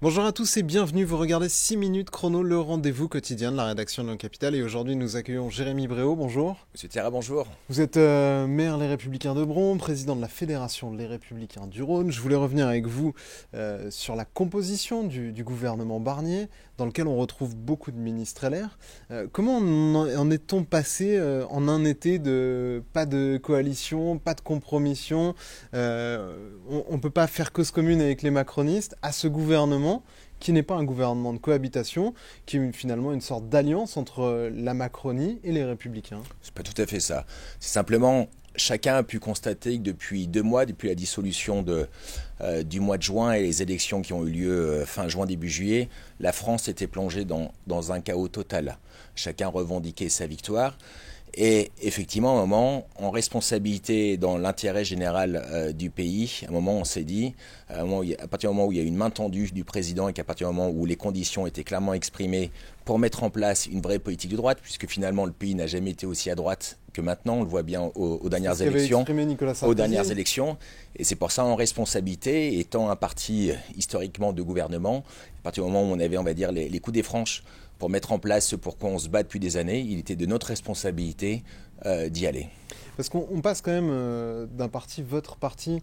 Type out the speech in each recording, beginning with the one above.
Bonjour à tous et bienvenue, vous regardez 6 minutes chrono, le rendez-vous quotidien de la rédaction de Le Capital. Et aujourd'hui nous accueillons Jérémy Bréau, bonjour. Monsieur Terra, bonjour. Vous êtes maire Les Républicains de Bron, président de la Fédération Les Républicains du Rhône. Je voulais revenir avec vous sur la composition du gouvernement Barnier, dans lequel on retrouve beaucoup de ministres LR. Comment en est-on passé en un été de pas de coalition, pas de compromission, on ne peut pas faire cause commune avec les macronistes, à ce gouvernement qui n'est pas un gouvernement de cohabitation, qui est finalement une sorte d'alliance entre la Macronie et les Républicains? C'est pas tout à fait ça. C'est simplement, chacun a pu constater que depuis 2 mois, depuis la dissolution du mois de juin et les élections qui ont eu lieu fin juin, début juillet, la France était plongée dans un chaos total. Chacun revendiquait sa victoire. Et effectivement, à un moment, en responsabilité dans l'intérêt général du pays, à un moment, on s'est dit, à partir du moment où il y a une main tendue du président et qu'à partir du moment où les conditions étaient clairement exprimées pour mettre en place une vraie politique de droite, puisque finalement le pays n'a jamais été aussi à droite que maintenant, on le voit bien aux dernières élections. Aux dernières élections. Et c'est pour ça, en responsabilité, étant un parti historiquement de gouvernement, à partir du moment où on avait, on va dire, les coups des franches, pour mettre en place ce pour quoi on se bat depuis des années, il était de notre responsabilité d'y aller. Parce qu'on passe quand même d'un parti, votre parti,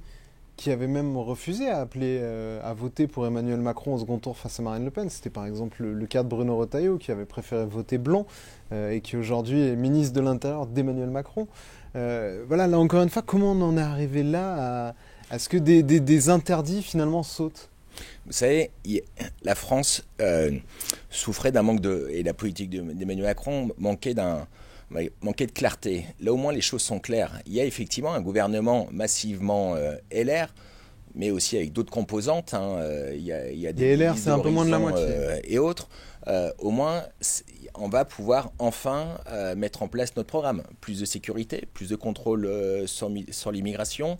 qui avait même refusé à appeler à voter pour Emmanuel Macron au second tour face à Marine Le Pen. C'était par exemple le cas de Bruno Retailleau, qui avait préféré voter blanc et qui aujourd'hui est ministre de l'Intérieur d'Emmanuel Macron. Voilà, là encore une fois, comment on en est arrivé là à ce que des interdits finalement sautent? Vous savez, la France souffrait d'un manque et la politique d'Emmanuel Macron manquait de clarté. Là, au moins, les choses sont claires. Il y a effectivement un gouvernement massivement LR, mais aussi avec d'autres composantes. Il y a des LR, c'est un peu moins de la moitié. Et autres. Au moins, on va pouvoir enfin mettre en place notre programme. Plus de sécurité, plus de contrôle sur l'immigration.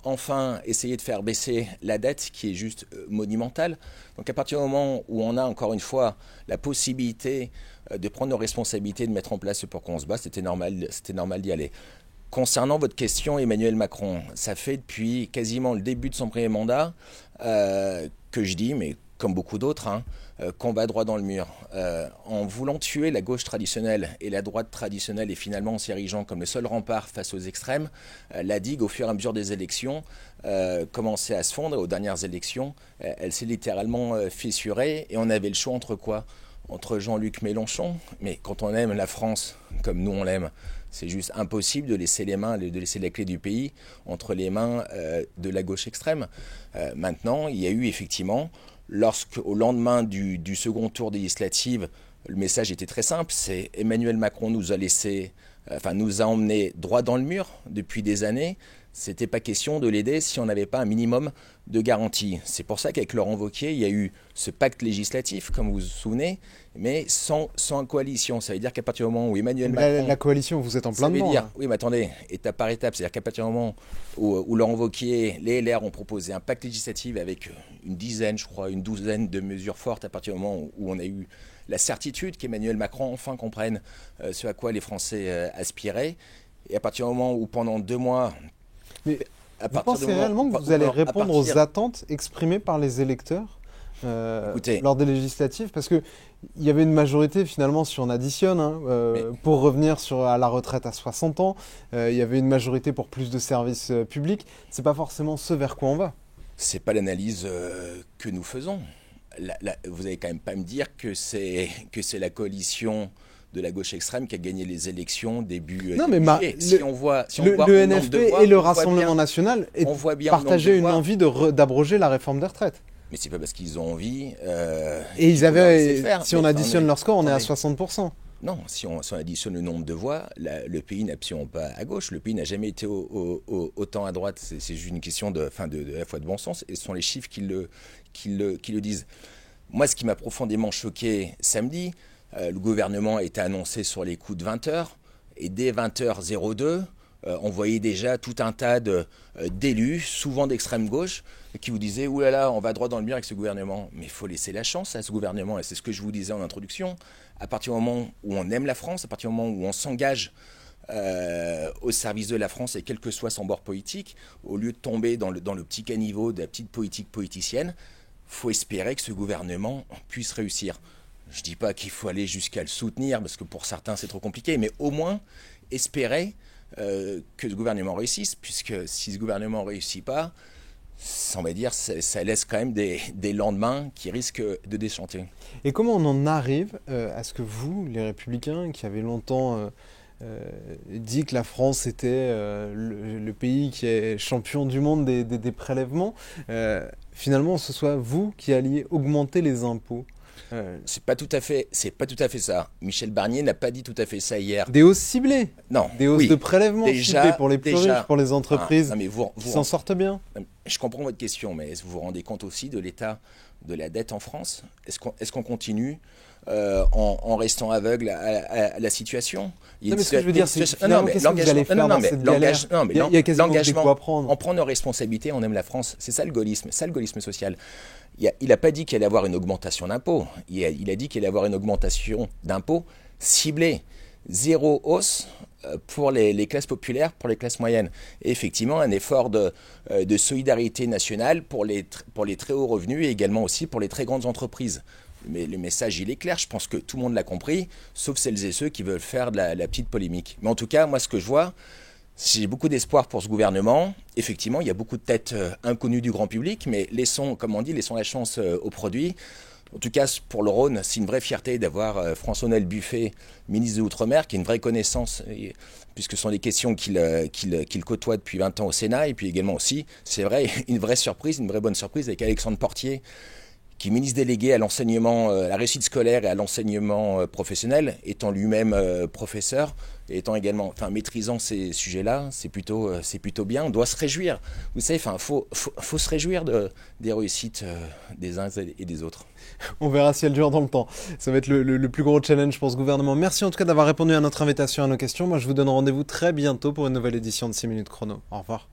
Enfin, essayer de faire baisser la dette qui est juste monumentale. Donc à partir du moment où on a encore une fois la possibilité de prendre nos responsabilités, de mettre en place ce pour quoi on se bat, c'était normal d'y aller. Concernant votre question, Emmanuel Macron, ça fait depuis quasiment le début de son premier mandat que je dis, mais comme beaucoup d'autres, qu'on va droit dans le mur. En voulant tuer la gauche traditionnelle et la droite traditionnelle et finalement en s'y érigeant comme le seul rempart face aux extrêmes, la digue, au fur et à mesure des élections, commençait à se fondre. Aux dernières élections, elle s'est littéralement fissurée et on avait le choix entre quoi ? Entre Jean-Luc Mélenchon, mais quand on aime la France comme nous on l'aime, c'est juste impossible de laisser la clé du pays entre les mains de la gauche extrême. Maintenant, il y a eu effectivement, au lendemain du second tour des législatives, le message était très simple, c'est Emmanuel Macron nous a emmenés droit dans le mur depuis des années. C'était pas question de l'aider si on n'avait pas un minimum de garantie. C'est pour ça qu'avec Laurent Wauquiez, il y a eu ce pacte législatif, comme vous vous souvenez, mais sans coalition. Ça veut dire qu'à partir du moment où Emmanuel Macron... La coalition, vous êtes en plein dedans. Oui, mais attendez, étape par étape. C'est-à-dire qu'à partir du moment où Laurent Wauquiez, les LR ont proposé un pacte législatif avec une douzaine de mesures fortes, à partir du moment où on a eu la certitude qu'Emmanuel Macron enfin comprenne ce à quoi les Français aspiraient. Et à partir du moment où pendant 2 mois... Mais vous pensez réellement que vous allez répondre aux attentes exprimées par les électeurs lors des législatives? Parce qu'il y avait une majorité, finalement, si on additionne, pour revenir à la retraite à 60 ans, il y avait une majorité pour plus de services publics. C'est pas forcément ce vers quoi on va. C'est pas l'analyse que nous faisons. Vous n'allez quand même pas me dire que c'est la coalition de la gauche extrême qui a gagné les élections début juillet. Le NFP et le Rassemblement national partageaient une envie d'abroger la réforme des retraites. Mais c'est pas parce qu'ils ont envie. Et ils avaient, si on additionne leur score, on est à 60%. Non, si on additionne le nombre de voix, le pays n'est absolument pas à gauche. Le pays n'a jamais été autant à droite. C'est juste une question de la fois de bon sens. Et ce sont les chiffres qui le disent. Moi, ce qui m'a profondément choqué samedi, le gouvernement a été annoncé sur les coups de 20h. Et dès 20h02, on voyait déjà tout un tas d'élus, souvent d'extrême gauche, qui vous disaient « Ouh là là, on va droit dans le mur avec ce gouvernement ». Mais il faut laisser la chance à ce gouvernement. Et c'est ce que je vous disais en introduction. À partir du moment où on aime la France, à partir du moment où on s'engage au service de la France, et quel que soit son bord politique, au lieu de tomber dans le petit caniveau de la petite politique politicienne, faut espérer que ce gouvernement puisse réussir. Je ne dis pas qu'il faut aller jusqu'à le soutenir, parce que pour certains c'est trop compliqué, mais au moins espérer que ce gouvernement réussisse, puisque si ce gouvernement ne réussit pas, on va dire, ça laisse quand même des lendemains qui risquent de déchanter. Et comment on en arrive à ce que vous, les Républicains, qui avez longtemps dit que la France était le pays qui est champion du monde des prélèvements, finalement ce soit vous qui alliez augmenter les impôts? C'est pas tout à fait ça. Michel Barnier n'a pas dit tout à fait ça hier. Des hausses ciblées? Non. Des hausses de prélèvements ciblées pour les plus riches, pour les entreprises qui s'en sortent bien? Je comprends votre question, mais est-ce que vous vous rendez compte aussi de l'état de la dette en France? Est-ce qu'on continue en restant aveugle à la situation? Non, mais ce que je veux dire, c'est finalement, qu'est-ce que vous allez faire dans cette galère? Il y a quasiment des coups à prendre. On prend nos responsabilités, on aime la France. C'est ça le gaullisme social. Il n'a pas dit qu'il allait avoir une augmentation d'impôts. Il a dit qu'il allait avoir une augmentation d'impôts ciblée. Zéro hausse pour les classes populaires, pour les classes moyennes. Et effectivement, un effort de solidarité nationale pour les très hauts revenus et également aussi pour les très grandes entreprises. Mais le message, il est clair. Je pense que tout le monde l'a compris, sauf celles et ceux qui veulent faire de la petite polémique. Mais en tout cas, moi, ce que je vois, j'ai beaucoup d'espoir pour ce gouvernement. Effectivement, il y a beaucoup de têtes inconnues du grand public, mais laissons la chance au produit. En tout cas, pour le Rhône, c'est une vraie fierté d'avoir François-Noël Buffet, ministre de l'Outre-mer, qui a une vraie connaissance, puisque ce sont des questions qu'il côtoie depuis 20 ans au Sénat. Et puis également aussi, c'est vrai, une vraie surprise, une vraie bonne surprise avec Alexandre Portier, qui est ministre délégué à l'enseignement, à la réussite scolaire et à l'enseignement professionnel, étant lui-même professeur, et étant également, maîtrisant ces sujets-là, c'est plutôt bien. On doit se réjouir. Vous savez, faut se réjouir des réussites des uns et des autres. On verra si elle dure dans le temps. Ça va être le plus gros challenge pour ce gouvernement. Merci en tout cas d'avoir répondu à notre invitation, à nos questions. Moi, je vous donne rendez-vous très bientôt pour une nouvelle édition de 6 minutes chrono. Au revoir.